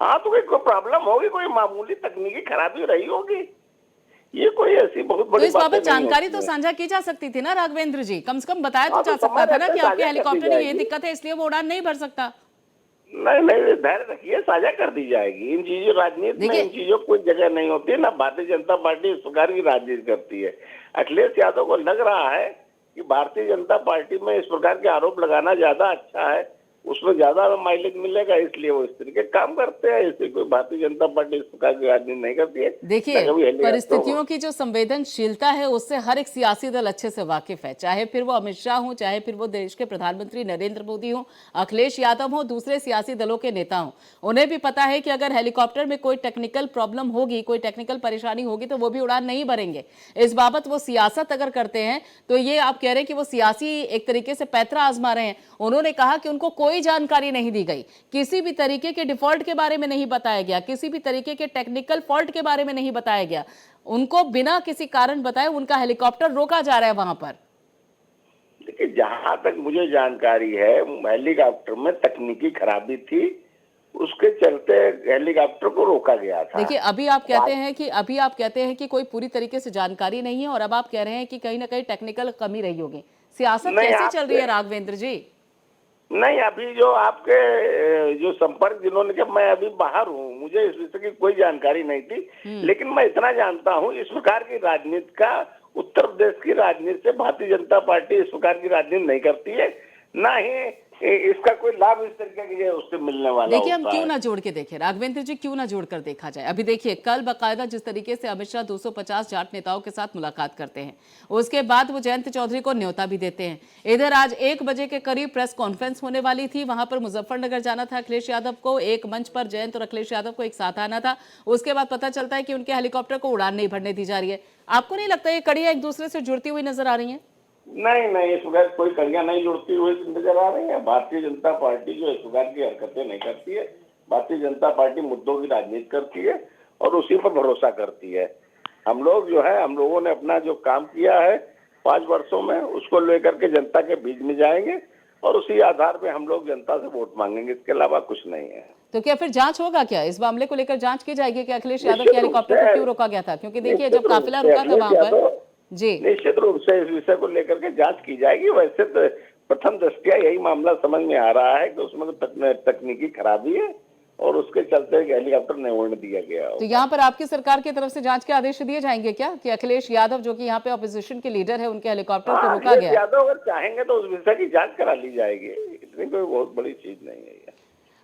हाँ, तो कोई प्रॉब्लम होगी, कोई मामूली तकनीकी खराबी रही होगी। ये कोई ऐसी बहुत बड़ी तो इस बाबत बातें नहीं जानकारी होती तो है। साझा की जा सकती थी ना राघवेंद्र जी, कम से कम बताया तो हाँ, जा तो सकता था ना समय कि रहते आपके साझा हेलीकॉप्टर कर में दी ये जाएगी। दिक्कत है इसलिए वो उड़ान नहीं भर सकता। नहीं नहीं, धैर्य रखिए, साझा कर दी जाएगी। इन चीजों राजनीति में इन चीजों कोई जगह नहीं होती है। ना भारतीय जनता पार्टी इस प्रकार की राजनीति करती है। अखिलेश यादव को लग रहा है कि भारतीय जनता पार्टी में इस प्रकार के आरोप लगाना ज्यादा अच्छा है, उसमें ज्यादा माइलेज मिलेगा, इसलिए वो इस तरीके काम करते हैं। इसलिए कोई भारतीय जनता पार्टी इस प्रकार की राजनीति नहीं करती है। देखिए, परिस्थितियों की जो संवेदनशीलता है उससे हर एक सियासी दल अच्छे से वाकिफ है, चाहे फिर वो अमित शाह हो, चाहे फिर वो देश के प्रधानमंत्री नरेंद्र मोदी हो, अखिलेश यादव हो, दूसरे सियासी दलों के नेता हो। उन्हें भी पता है कि अगर हेलीकॉप्टर में कोई टेक्निकल प्रॉब्लम होगी, कोई टेक्निकल परेशानी होगी तो वो भी उड़ान नहीं भरेंगे। इस बाबत वो सियासत अगर करते हैं तो ये आप कह रहे हैं कि वो सियासी एक तरीके से पैतरा आजमा रहे हैं। उन्होंने कहा कि उनको कोई जानकारी नहीं दी गई, किसी भी तरीके के डिफॉल्ट के बारे में नहीं बताया गया, किसी भी तरीके के टेक्निकल फॉल्ट के बारे में नहीं बताया गया। उनको बिना किसी कारण बताए उनका हेलीकॉप्टर रोका जा रहा है वहां पर। देखिए, जहां तक मुझे जानकारी है, हेलीकॉप्टर में तकनीकी खराबी थी, उसके चलते हेलीकॉप्टर को रोका गया था। देखिए, अभी आप कहते हैं कि कोई पूरी तरीके से जानकारी नहीं है और अब आप कह रहे हैं कि कहीं ना कहीं टेक्निकल कमी रही होगी। सियासत कैसे चल रही है राघवेंद्र जी? नहीं, अभी जो आपके जो संपर्क जिन्होंने किया, मैं अभी बाहर हूँ, मुझे इस विषय की कोई जानकारी नहीं थी। लेकिन मैं इतना जानता हूँ, इस प्रकार की राजनीति का उत्तर प्रदेश की राजनीति से भारतीय जनता पार्टी इस प्रकार की राजनीति नहीं करती है, ना ही इसका कोई लाभ इस तरीके के उससे मिलने वाला। देखिए, हम क्यों ना जोड़ के देखें राघवेंद्र जी, क्यों ना जोड़कर देखा जाए। अभी देखिए, कल बाकायदा जिस तरीके से अमित शाह 250 जाट नेताओं के साथ मुलाकात करते हैं, उसके बाद वो जयंत चौधरी को न्योता भी देते हैं। इधर आज 1 बजे के करीब प्रेस कॉन्फ्रेंस होने वाली थी, वहां पर मुजफ्फरनगर जाना था अखिलेश यादव को, एक मंच पर जयंत और अखिलेश यादव को एक साथ आना था। उसके बाद पता चलता है कि उनके हेलीकॉप्टर को उड़ान नहीं भरने दी जा रही है। आपको नहीं लगता ये कड़ियां एक दूसरे से जुड़ती हुई नजर आ रही है? नहीं नहीं, इस प्रकार कोई कड़ियां नहीं जुड़ती हुई नजर आ रही है। भारतीय जनता पार्टी जो इस प्रकार की हरकतें नहीं करती है। भारतीय जनता पार्टी मुद्दों की राजनीति करती है और उसी पर भरोसा करती है। हम लोग जो है, हम लोगों ने अपना जो काम किया है 5 वर्षों में, उसको लेकर के जनता के बीच में जाएंगे और उसी आधार पे हम लोग जनता से वोट मांगेंगे, इसके अलावा कुछ नहीं है। तो क्या फिर जांच होगा क्या इस मामले को लेकर? जांच की जाएगी कि अखिलेश यादव के हेलीकॉप्टर को क्यों रोका गया था? क्योंकि देखिए जब काफिला रुका था वहां पर जी, निश्चित रूप से इस विषय को लेकर के जांच की जाएगी। वैसे तो प्रथम दृष्टया यही मामला समझ में आ रहा है कि उसमें तो तकनीकी खराबी है और उसके चलते हेलीकॉप्टर नहीं उड़ने दिया गया। तो यहाँ पर आपकी सरकार की तरफ से जांच के आदेश दिए जाएंगे क्या कि अखिलेश यादव जो कि यहाँ पे ऑपोजिशन के लीडर है उनके हेलीकॉप्टर को रोका गया? यादव अगर चाहेंगे तो उस विषय की जांच करा ली जाएगी, इतनी कोई बहुत बड़ी चीज नहीं है।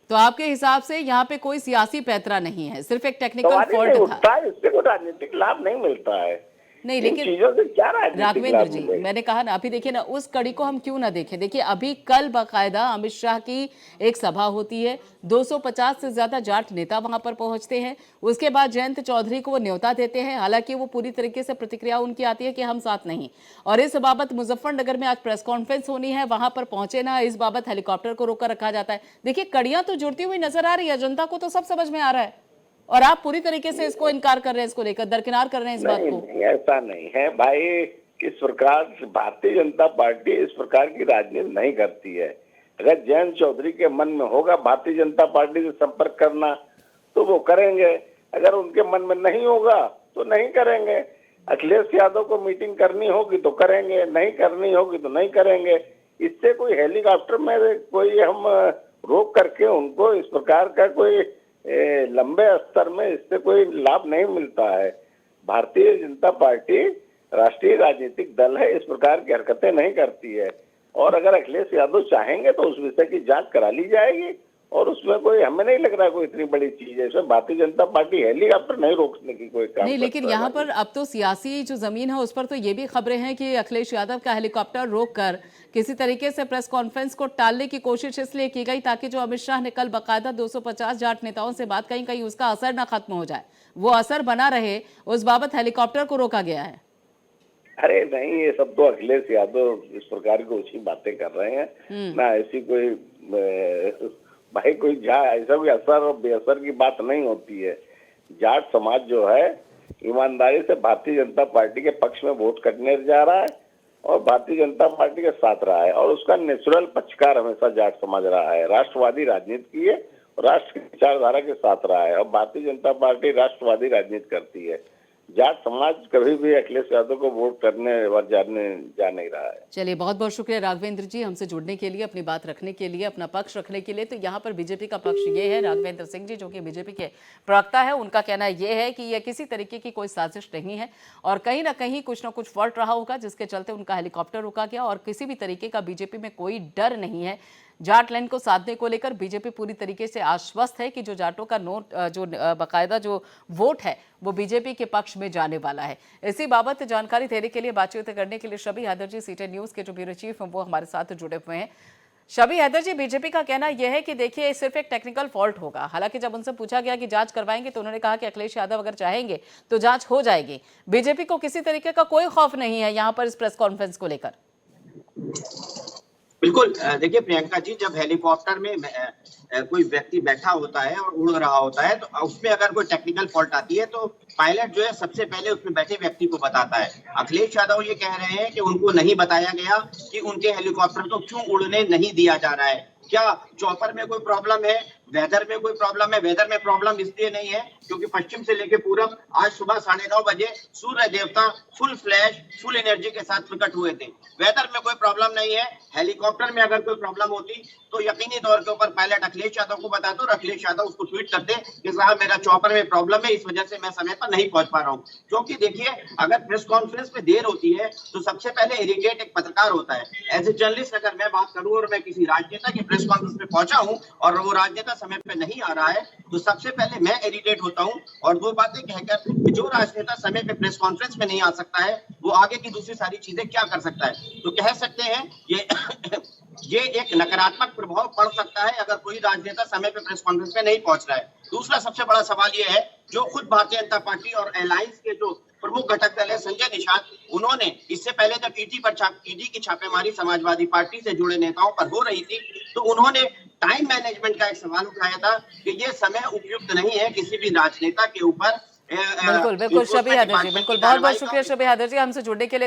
तो आपके हिसाब से यहाँ पे कोई सियासी पैतरा नहीं है, सिर्फ एक टेक्निकल फॉल्ट था? इससे कोई राजनीतिक लाभ नहीं मिलता है नहीं, लेकिन चीजों से क्या राघवेंद्र जी मैंने कहा ना, अभी देखिए ना उस कड़ी को हम क्यों ना देखें। देखिए अभी कल बाकायदा अमित शाह की एक सभा होती है, 250 से ज्यादा जाट नेता वहां पर पहुंचते हैं। उसके बाद जयंत चौधरी को वो न्योता देते हैं, हालांकि वो पूरी तरीके से प्रतिक्रिया उनकी आती है कि हम साथ नहीं। और इस बाबत मुजफ्फरनगर में आज प्रेस कॉन्फ्रेंस होनी है, वहां पर पहुंचे ना, इस बाबत हेलीकॉप्टर को रोकर रखा जाता है। देखिए कड़ियां तो जुड़ती हुई नजर आ रही है, जनता को तो सब समझ में आ रहा है और आप पूरी तरीके से इसको इनकार कर रहे हैं, इसको लेकर दरकिनार कर रहे हैं इस बात को। नहीं, ऐसा नहीं है भाई। इस प्रकार भारतीय जनता पार्टी इस प्रकार की राजनीति नहीं करती है। अगर जयंत चौधरी के मन में होगा भारतीय जनता पार्टी से संपर्क करना तो वो करेंगे, अगर उनके मन में नहीं होगा तो नहीं करेंगे। अखिलेश यादव को मीटिंग करनी होगी तो करेंगे, नहीं करनी होगी तो नहीं करेंगे। इससे कोई हेलीकॉप्टर में कोई हम रोक करके उनको इस प्रकार का कोई लंबे स्तर में इससे कोई लाभ नहीं मिलता है। भारतीय जनता पार्टी राष्ट्रीय राजनीतिक दल है, इस प्रकार की हरकतें नहीं करती है। और अगर अखिलेश यादव चाहेंगे तो उस विषय की जांच करा ली जाएगी और उसमें कोई, हमें नहीं लग रहा कोई इतनी बड़ी चीज है। इसमें भारतीय जनता पार्टी हेलीकॉप्टर नहीं रोकने की कोई काम नहीं, लेकिन यहाँ पर अब तो सियासी जो जमीन है उस पर तो ये भी खबरें हैं कि अखिलेश यादव का हेलीकॉप्टर रोककर किसी तरीके से प्रेस कॉन्फ्रेंस को टालने की कोशिश इसलिए की गई ताकि जो अमित शाह ने कल बाकायदा 250 जाट नेताओं से बात कहीं कहीं उसका असर ना खत्म हो जाए, वो असर बना रहे, उस बाबत हेलीकॉप्टर को रोका गया है। अरे नहीं, ये सब तो अखिलेश यादव इस प्रकार की ऊंची बातें कर रहे हैं ना। ऐसी कोई भाई कोई ऐसा कोई असर और बेअसर की बात नहीं होती है। जाट समाज जो है ईमानदारी से भारतीय जनता पार्टी के पक्ष में वोट करने जा रहा है और भारतीय जनता पार्टी के साथ रहा है और उसका नेचुरल पक्षकार हमेशा जाट समाज रहा है। राष्ट्रवादी राजनीति की है और राष्ट्र की विचारधारा के साथ रहा है और भारतीय जनता पार्टी राष्ट्रवादी राजनीति करती है। जाट समाज कभी भी अखिलेश यादव को वोट करने और जा नहीं रहा है। चलिए, बहुत बहुत शुक्रिया राघवेंद्र जी हमसे जुड़ने के लिए, अपनी बात रखने के लिए, अपना पक्ष रखने के लिए। तो यहाँ पर बीजेपी का पक्ष ये है, राघवेंद्र सिंह जी जो कि बीजेपी के प्रवक्ता है, उनका कहना ये है कि यह किसी तरीके की कोई साजिश नहीं है और कहीं ना कहीं कुछ ना कुछ फॉल्ट रहा होगा जिसके चलते उनका हेलीकॉप्टर रुका गया और किसी भी तरीके का बीजेपी में कोई डर नहीं है। जाट लाइन को साधने को लेकर बीजेपी पूरी तरीके से आश्वस्त है कि जो जाटों का नोट जो बाकायदा जो वोट है वो बीजेपी के पक्ष में जाने वाला है। इसी बाबत जानकारी देने के लिए, बातचीत करने के लिए शबी हैदर जी सीटेन न्यूज़ के जो ब्यूरो चीफ हैं वो हमारे साथ जुड़े हुए हैं। शबी हैदर जी, बीजेपी का कहना यह है कि देखिए सिर्फ एक टेक्निकल फॉल्ट होगा। हालांकि जब उनसे पूछा गया कि जांच करवाएंगे तो उन्होंने कहा कि अखिलेश यादव अगर चाहेंगे तो जांच हो जाएगी। बीजेपी को किसी तरीके का कोई खौफ नहीं है यहाँ पर इस प्रेस कॉन्फ्रेंस को लेकर। बिल्कुल, देखिए प्रियंका जी, जब हेलीकॉप्टर में कोई व्यक्ति बैठा होता है और उड़ रहा होता है तो उसमें अगर कोई टेक्निकल फॉल्ट आती है तो पायलट जो है सबसे पहले उसमें बैठे व्यक्ति को बताता है। अखिलेश यादव ये कह रहे हैं कि उनको नहीं बताया गया कि उनके हेलीकॉप्टर को क्यों उड़ने नहीं दिया जा रहा है। क्या चॉपर में कोई प्रॉब्लम है, वेदर में कोई प्रॉब्लम है? वेदर में प्रॉब्लम इसलिए नहीं है क्योंकि पश्चिम से लेकर पूरब आज सुबह 9:30 बजे सूर्य देवता फुल फ्लैश फुल एनर्जी के साथ प्रकट हुए थे। वेदर में कोई प्रॉब्लम नहीं है। हेलीकॉप्टर में अगर कोई प्रॉब्लम होती तो यकीनी तौर के ऊपर पायलट अखिलेश यादव को बताते और अखिलेश यादव उसको ट्वीट करते कि साहब मेरा चॉपर में प्रॉब्लम है, इस वजह से मैं समय पर नहीं पहुंच पा रहा हूँ। क्योंकि देखिए अगर प्रेस कॉन्फ्रेंस में देर होती है तो सबसे पहले इरिटेट एक पत्रकार होता है। एज ए जर्नलिस्ट अगर मैं बात करूं और मैं किसी राजनेता की प्रेस कॉन्फ्रेंस में पहुंचा हूं और वो राजनेता समय पे नहीं आ रहा है तो सबसे पहले मैं इरिटेट होता हूं और वो बातें कहकर जो राजनेता समय पे प्रेस कॉन्फ्रेंस में नहीं आ सकता है वो आगे की दूसरी सारी चीजें क्या कर सकता है। तो कह सकते हैं ये एक नकारात्मक प्रभाव पड़ सकता है अगर कोई राजनेता समय पे प्रेस कॉन्फ्रेंस में नहीं पहुंच रहा है। दूसरा सबसे बड़ा सवाल ये है, जो खुद भारतीय जनता पार्टी और अलायंस के जो प्रमुख घटक दल है संजय निषाद, उन्होंने इससे पहले जब ईडी की छापेमारी समाजवादी पार्टी से जुड़े नेताओं पर हो रही थी तो उन्होंने टाइम मैनेजमेंट का एक सवाल उठाया था कि ये समय उपयुक्त नहीं है किसी भी राजनेता के ऊपर। बिल्कुल बिल्कुल शबी हैदर जी, बिल्कुल बहुत बहुत शुक्रिया शबी हैदर जी हमसे जुड़ने के लिए।